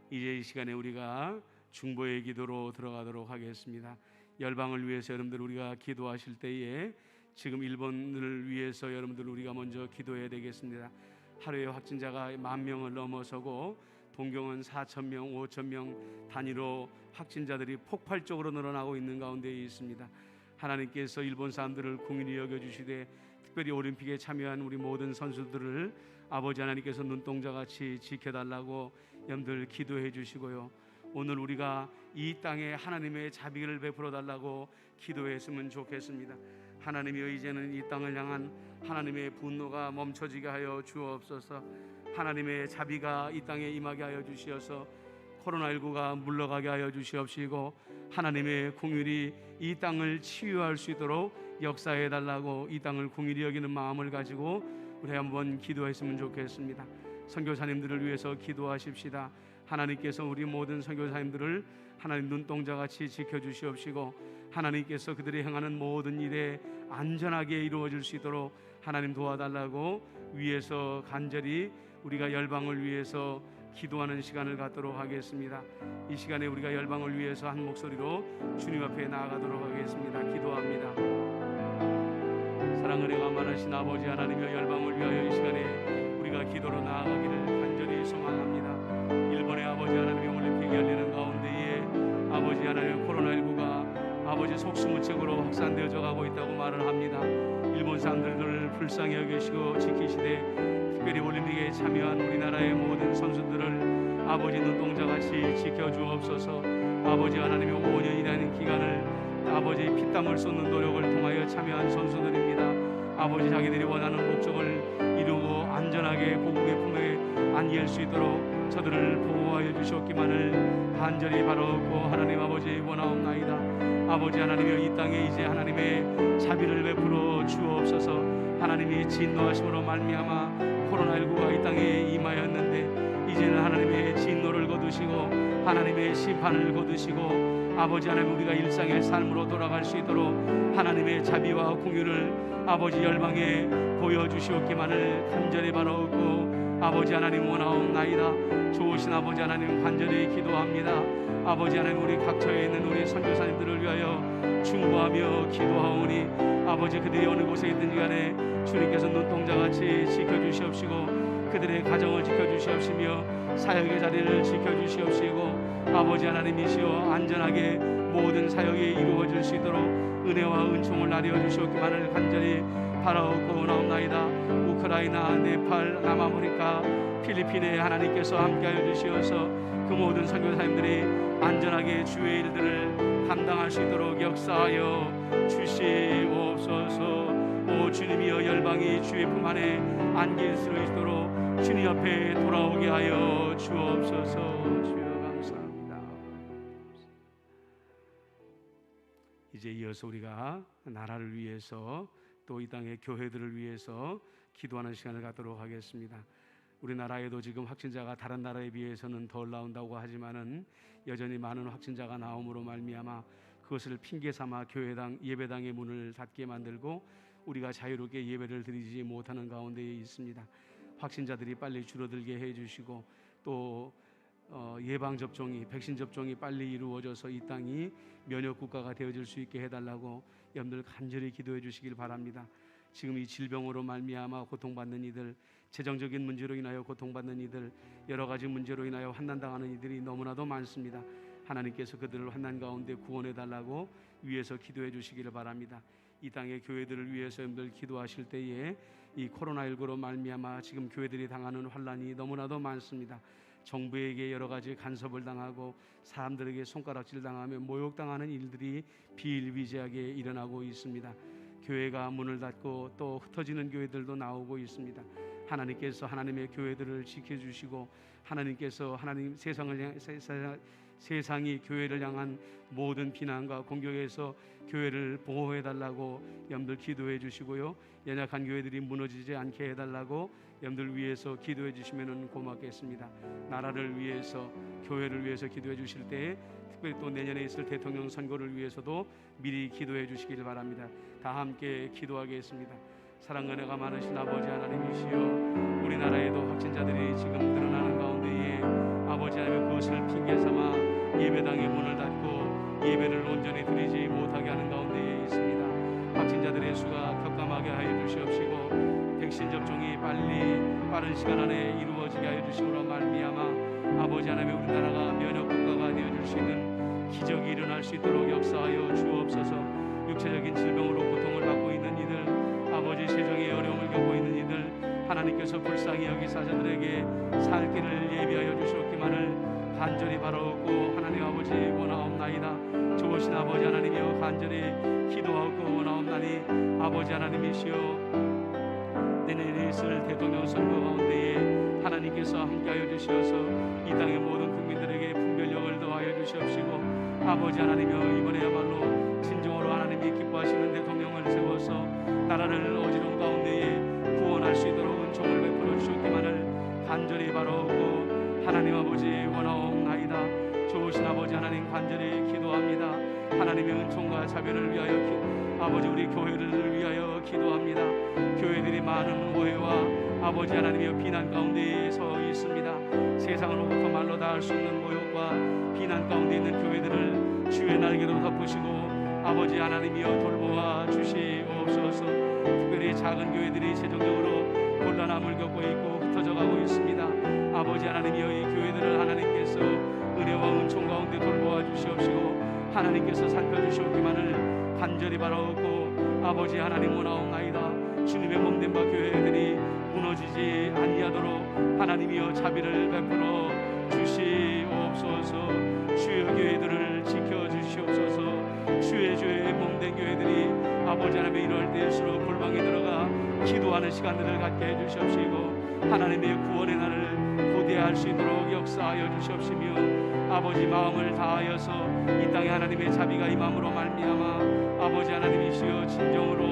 이제 이 시간에 우리가 중보의 기도로 들어가도록 하겠습니다. 열방을 위해서 여러분들 우리가 기도하실 때에 지금 일본을 위해서 여러분들 우리가 먼저 기도해야 되겠습니다. 하루에 확진자가 10,000명을 넘어서고 동경은 4,000명, 5,000명 단위로 확진자들이 폭발적으로 늘어나고 있는 가운데 있습니다. 하나님께서 일본 사람들을 긍휼히 여겨주시되 특별히 올림픽에 참여한 우리 모든 선수들을 아버지 하나님께서 눈동자같이 지켜달라고 여러분들 기도해 주시고요. 오늘 우리가 이 땅에 하나님의 자비를 베풀어 달라고 기도했으면 좋겠습니다. 하나님이여, 이제는 이 땅을 향한 하나님의 분노가 멈춰지게 하여 주옵소서. 하나님의 자비가 이 땅에 임하게 하여 주시어서 코로나19가 물러가게 하여 주시옵시고 하나님의 긍휼이 이 땅을 치유할 수 있도록 역사해 달라고 이 땅을 긍휼히 여기는 마음을 가지고 우리 한번 기도했으면 좋겠습니다. 선교사님들을 위해서 기도하십시다. 하나님께서 우리 모든 선교사님들을 하나님 눈동자같이 지켜주시옵시고 하나님께서 그들이 행하는 모든 일에 안전하게 이루어질 수 있도록 하나님 도와달라고 위에서 간절히 우리가 열방을 위해서 기도하는 시간을 갖도록 하겠습니다. 이 시간에 우리가 열방을 위해서 한 목소리로 주님 앞에 나아가도록 하겠습니다. 기도합니다. 사랑 은혜가 많으신 아버지 하나님의 열방을 위하여 이 시간에 우리가 기도로 나아가기를 간절히 소망합니다. 일본의 아버지 하나님의 올림픽이 열리는 가운데에 아버지 하나님의 코로나19가 아버지 속수무책으로 확산되어져 가고 있다고 말을 합니다. 일본 사람들을 불쌍히 여기시고 지키시되 특별히 올림픽에 참여한 우리나라의 모든 선수들을 아버지 눈동자같이 지켜주옵소서. 아버지 하나님의 5년이라는 기간을 아버지 피땀을 쏟는 노력을 통하여 참여한 선수들입니다. 아버지 자기들이 원하는 목적을 이루고 안전하게 고국의 품에 안길 수 있도록 저들을 보호하여 주셨기만을 간절히 바라옵고 하나님 아버지 원하옵나이다. 아버지 하나님여, 이 땅에 이제 하나님의 자비를 베풀어 주옵소서. 하나님이 진노하심으로 말미암아 코로나19가 이 땅에 임하였는데 이제는 하나님의 진노를 거두시고 하나님의 심판을 거두시고 아버지 하나님 우리가 일상의 삶으로 돌아갈 수 있도록 하나님의 자비와 공유를 아버지 열방에 보여주시옵기만을 간절히 바라옵고 아버지 하나님 원하옵나이다. 좋으신 아버지 하나님 간절히 기도합니다. 아버지 하나님 우리 각처에 있는 우리 선교사님들을 위하여 중보하며 기도하오니 아버지 그들이 어느 곳에 있든지 간에 주님께서 눈동자같이 지켜주시옵시고 그들의 가정을 지켜주시옵시며 사역의 자리를 지켜주시옵시고 아버지 하나님이시여 안전하게 모든 사역이 이루어질 수 있도록 은혜와 은총을 나뉘어 주시옵기만을 간절히 바라옵고 나옵나이다. 우크라이나, 네팔, 남아프리카, 필리핀에 하나님께서 함께하여 주시어서 그 모든 선교사님들이 안전하게 주의 일들을 감당할 수 있도록 역사하여 주시옵소서. 오 주님이여, 열방이 주의 품 안에 안길 수 있도록 주님 앞에 돌아오게 하여 주옵소서. 주여 감사합니다. 이제 이어서 우리가 나라를 위해서 또 이 땅의 교회들을 위해서 기도하는 시간을 갖도록 하겠습니다. 우리나라에도 지금 확진자가 다른 나라에 비해서는 덜 나온다고 하지만은 여전히 많은 확진자가 나옴으로 말미암아 그것을 핑계 삼아 교회당 예배당의 문을 닫게 만들고 우리가 자유롭게 예배를 드리지 못하는 가운데 있습니다. 확진자들이 빨리 줄어들게 해주시고 또 예방 접종이 백신 접종이 빨리 이루어져서 이 땅이 면역 국가가 되어질 수 있게 해달라고 여러분들 간절히 기도해 주시길 바랍니다. 지금 이 질병으로 말미암아 고통받는 이들, 재정적인 문제로 인하여 고통받는 이들, 여러 가지 문제로 인하여 환난당하는 이들이 너무나도 많습니다. 하나님께서 그들을 환난 가운데 구원해 달라고 위에서 기도해 주시기를 바랍니다. 이 땅의 교회들을 위해서 여러분들 기도하실 때에 이 코로나19로 말미암아 지금 교회들이 당하는 환난이 너무나도 많습니다. 정부에게 여러 가지 간섭을 당하고 사람들에게 손가락질 당하며 모욕당하는 일들이 비일비재하게 일어나고 있습니다. 교회가 문을 닫고 또 흩어지는 교회들도 나오고 있습니다. 하나님께서 하나님의 교회들을 지켜주시고 하나님께서 하나님 세상이 교회를 향한 모든 비난과 공격에서 교회를 보호해달라고 여러분들 기도해 주시고요, 연약한 교회들이 무너지지 않게 해달라고 여러분들 위해서 기도해 주시면 고맙겠습니다. 나라를 위해서, 교회를 위해서 기도해 주실 때에 특별히 또 내년에 있을 대통령 선거를 위해서도 미리 기도해 주시길 바랍니다. 다 함께 기도하겠습니다. 사랑과 은혜가 많으신 아버지 하나님이시여, 우리나라에도 확진자들이 지금 늘어나는 가운데에 아버지 하나님 그것을 핑계삼아 예배당의 문을 닫고 예배를 온전히 드리지 못하게 하는 가운데에 있습니다. 확진자들의 수가 격감하게 하여 주시옵시고 백신 접종이 빠른 시간 안에 이루어지게 하여 주시므로 말미암아 아버지 하나님 우리나라가 면역 국가가 되어줄 수 있는 기적이 일어날 수 있도록 역사하여 주옵소서. 육체적인 질병으로 고통을 받고 있는 이들, 아버지 세상의 어려움을 겪고 있는 이들 하나님께서 불쌍히 여기사 저들에게 살 길을 예비하여 주시옵기만을 간절히 바라옵고 하나님 아버지 원하옵나이다. 좋으신 아버지 하나님이여 간절히 기도하고 원하옵나니 아버지 하나님이시여 내년에 있을 대통령 선거 가운데에 하나님께서 함께하여 주시어서 이 땅의 모든 국민들에게 분별력을 더하여 주시옵시고 아버지 하나님이여 이번에야말로 진정으로 하나님이 기뻐하시는 대통령을 세워서 나라를 어지러운 가운데에 구원할 수 있도록 은총을 베풀어 주셨기만을 간절히 바라옵고 하나님 아버지 원하옵나이다. 좋으신 아버지 하나님 간절히 기도합니다. 하나님의 은총과 자비를 위하여 아버지 우리 교회를 위하여 기도합니다. 교회들이 많은 오해와 아버지 하나님의 비난 가운데 서 있습니다. 세상으로부터 말로 다 할 수 없는 모욕과 비난 가운데 있는 교회들을 주의 날개로 덮으시고 아버지 하나님이여 돌보아 주시옵소서. 특별히 작은 교회들이 재정적으로 곤란함을 겪고 있고 흩어져 가고 있습니다. 아버지 하나님이여 이 교회들을 하나님께서 은혜와 은총 가운데 돌보아 주시옵시고 하나님께서 살펴주시옵기만을 간절히 바라옵고 아버지 하나님 원하옵나이다. 주님의 몸된 바 교회들이 무너지지 아니하도록 하나님이여 자비를 베풀어 주시옵소서. 주의 교회들을 지켜주시옵소서. 주의 죄의 몸된 교회들이 아버지 하나님의 이럴 때일수록 골방에 들어가 기도하는 시간들을 갖게 해주시옵시고 하나님의 구원의 날을 고대할 수 있도록 역사하여 주시옵시며 아버지 마음을 다하여서 이 땅에 하나님의 자비가 임함으로 말미암아 아버지 하나님이시여 진정으로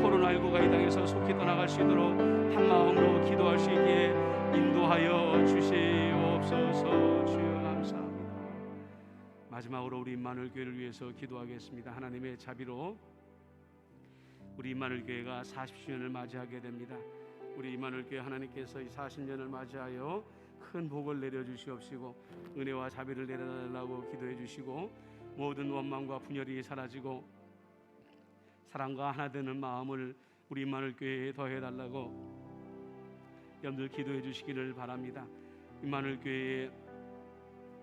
코로나19가 이 땅에서 속히 떠나갈 수 있도록 한 마음으로 기도할 수 있게 인도하여 주시옵소서. 주여 감사합니다. 마지막으로 우리 임마누엘 교회를 위해서 기도하겠습니다. 하나님의 자비로 우리 임마누엘 교회가 40주년을 맞이하게 됩니다. 우리 임마누엘 교회 하나님께서 이 40년을 맞이하여 큰 복을 내려주시옵시고 은혜와 자비를 내려달라고 기도해 주시고 모든 원망과 분열이 사라지고 사랑과 하나 되는 마음을 우리 임마누엘 교회에 더해달라고 여러분들 기도해 주시기를 바랍니다. 임마누엘 교회의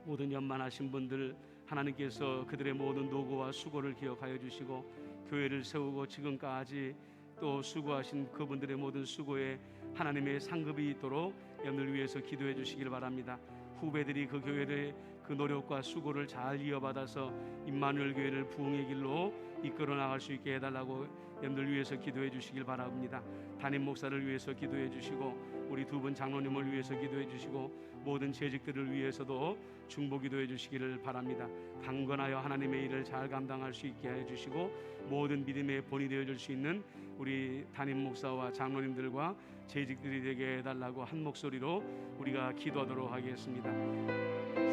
모든 연만하신 분들 하나님께서 그들의 모든 노고와 수고를 기억하여 주시고 교회를 세우고 지금까지 또 수고하신 그분들의 모든 수고에 하나님의 상급이 있도록 여러분들 위해서 기도해 주시길 바랍니다. 후배들이 그 교회의 그 노력과 수고를 잘 이어받아서 임마누엘 교회를 부흥의 길로 이끌어 나갈 수 있게 해달라고 여러분들 위해서 기도해 주시길 바랍니다. 담임 목사를 위해서 기도해 주시고 우리 두 분 장로님을 위해서 기도해 주시고 모든 재직들을 위해서도 중보 기도해 주시기를 바랍니다. 강건하여 하나님의 일을 잘 감당할 수 있게 해 주시고 모든 믿음의 본이 되어줄 수 있는 우리 담임 목사와 장로님들과 재직들이 되게 해달라고 한 목소리로 우리가 기도하도록 하겠습니다.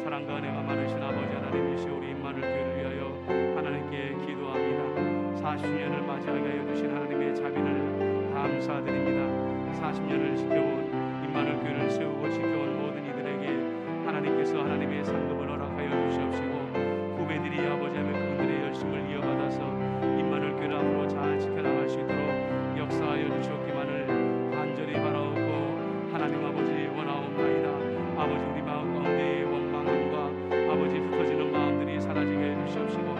사랑과 은혜가 많으신 아버지 하나님이시여 우리 임마누엘 교회를 위하여 하나님께 기도합니다. 40년을 맞이하게 하여 주신 하나님의 자비를 감사드립니다. 40년을 지켜온 임마누엘 교회를 세우고 지켜온 모든 이들에게 하나님께서 하나님의 상급을 허락하여 주시옵시고 후배들이 아버지 하나님 그분들의 열심을 이어받아서 임마누엘 교회를 앞으로 잘 지켜나갈 수 있도록 역사하여 주시옵기만을 간절히 바라옵고 하나님 아버지 원하옵나이다. 아버지 우리 마음 가운데 원망함과 아버지 흩어지는 마음들이 사라지게 해 주시옵시고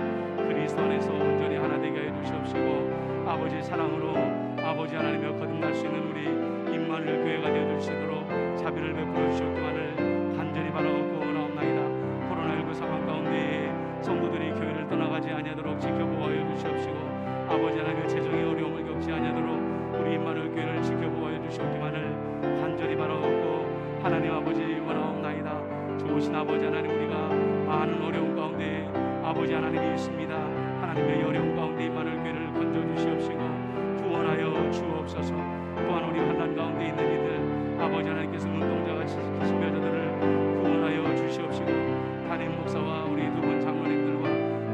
그리스도 안에서 온전히 하나 되게 해 주시옵시고 아버지 사랑으로 아버지 하나님을 거듭날 수 있는 우리 임마누엘 교회가 되어 주시도록 자비를 베풀어 주시옵기만을 간절히 바라옵고 아버지 하나님, 우리가 많은 어려움 가운데 아버지 하나님이 있습니다. 하나님의 어려움 가운데 임마누엘 교회를 건져주시옵시고 구원하여 주옵소서. 또한 우리 환난 가운데 있는 이들 아버지 하나님께서 눈동자같이 지키시며 저들을 구원하여 주시옵시고, 담임 목사와 우리 두 분 장로님들과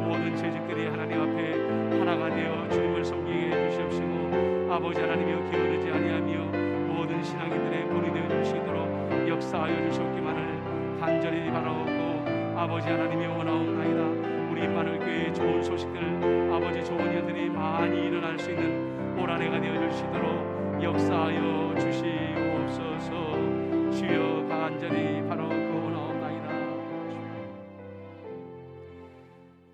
모든 재직들이 하나님 앞에 하나가 되어 주님을 섬기게 해주시옵시고, 아버지 하나님이여 기울이지 아니하며 모든 신앙인들의 본이 되어 주시도록 역사하여 주시옵기만을 간절히 바라옵고, 아버지 하나님이 원하옵나이다. 우리 임마누엘 교회의 좋은 소식들, 아버지 좋은 일들이 많이 일어날 수 있는 올 한해가 되어 주시도록 역사하여 주시옵소서. 주여 간절히 바라옵고 원하옵나이다.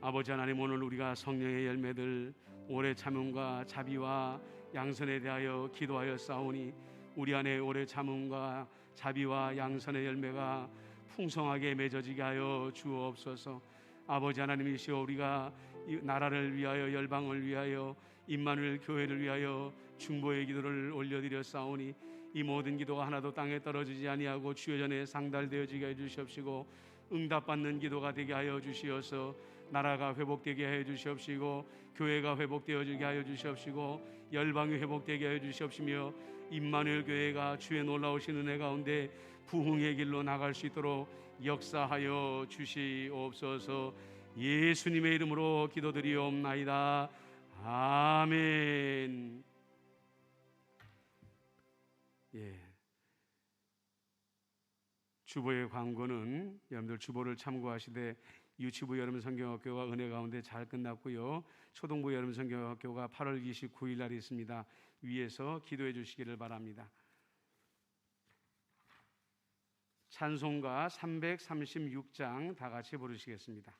아버지 하나님, 오늘 우리가 성령의 열매들 올해 참음과 자비와 양선에 대하여 기도하여 싸우니 우리 안에 올해 참음과 자비와 양선의 열매가 풍성하게 맺어지게 하여 주옵소서. 아버지 하나님이시여, 우리가 이 나라를 위하여 열방을 위하여 임마누엘 교회를 위하여 중보의 기도를 올려드려 싸우니 이 모든 기도가 하나도 땅에 떨어지지 아니하고 주여 전에 상달되어지게 해주시옵시고, 응답받는 기도가 되게 하여 주시어서 나라가 회복되게 하여 주시옵시고, 교회가 회복되어지게 하여 주시옵시고, 열방이 회복되게 하여 주시옵시며, 임마누엘 교회가 주의 놀라우신 은혜 가운데 부흥의 길로 나갈 수 있도록 역사하여 주시옵소서. 예수님의 이름으로 기도드리옵나이다. 아멘. 주보의 광고는 여러분들 주보를 참고하시되 유치부 여름 성경학교가 은혜 가운데 잘 끝났고요. 초등부 여름 성경학교가 8월 29일 날 있습니다. 위에서 기도해 주시기를 바랍니다. 찬송가 336장 다 같이 부르시겠습니다.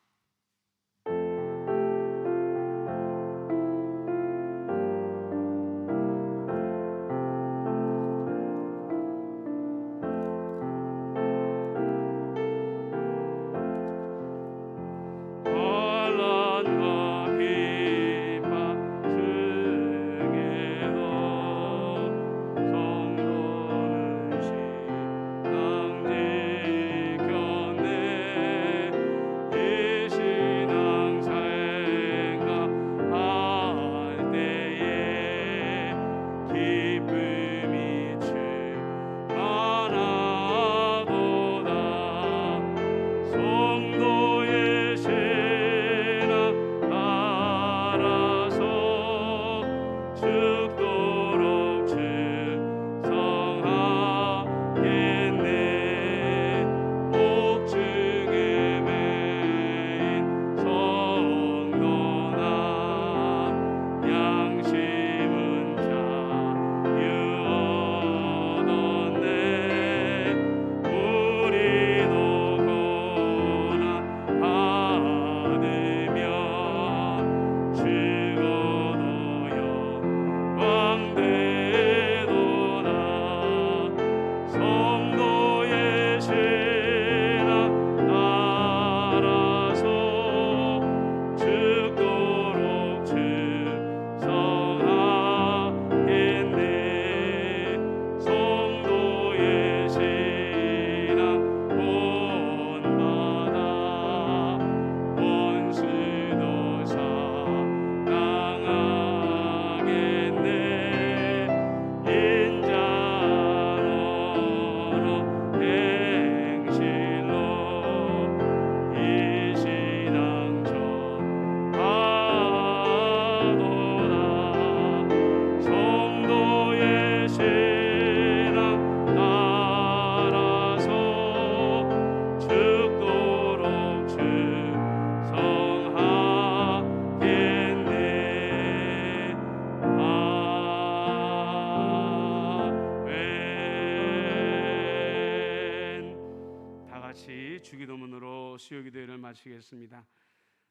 주기도문으로 수요기도회를 마치겠습니다.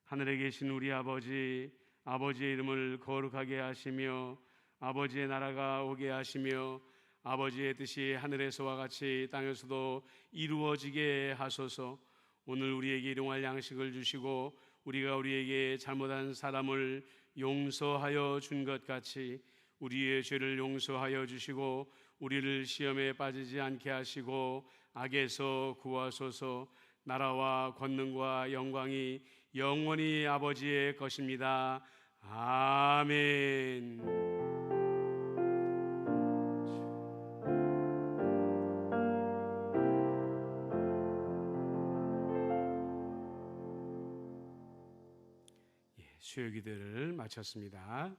하늘에 계신 우리 아버지, 아버지의 이름을 거룩하게 하시며 아버지의 나라가 오게 하시며 아버지의 뜻이 하늘에서와 같이 땅에서도 이루어지게 하소서. 오늘 우리에게 일용할 양식을 주시고 우리가 우리에게 잘못한 사람을 용서하여 준 것 같이 우리의 죄를 용서하여 주시고 우리를 시험에 빠지지 않게 하시고 악에서 구하소서. 나라와 권능과 영광이 영원히 아버지의 것입니다. 아멘. 수요 기도를 마쳤습니다.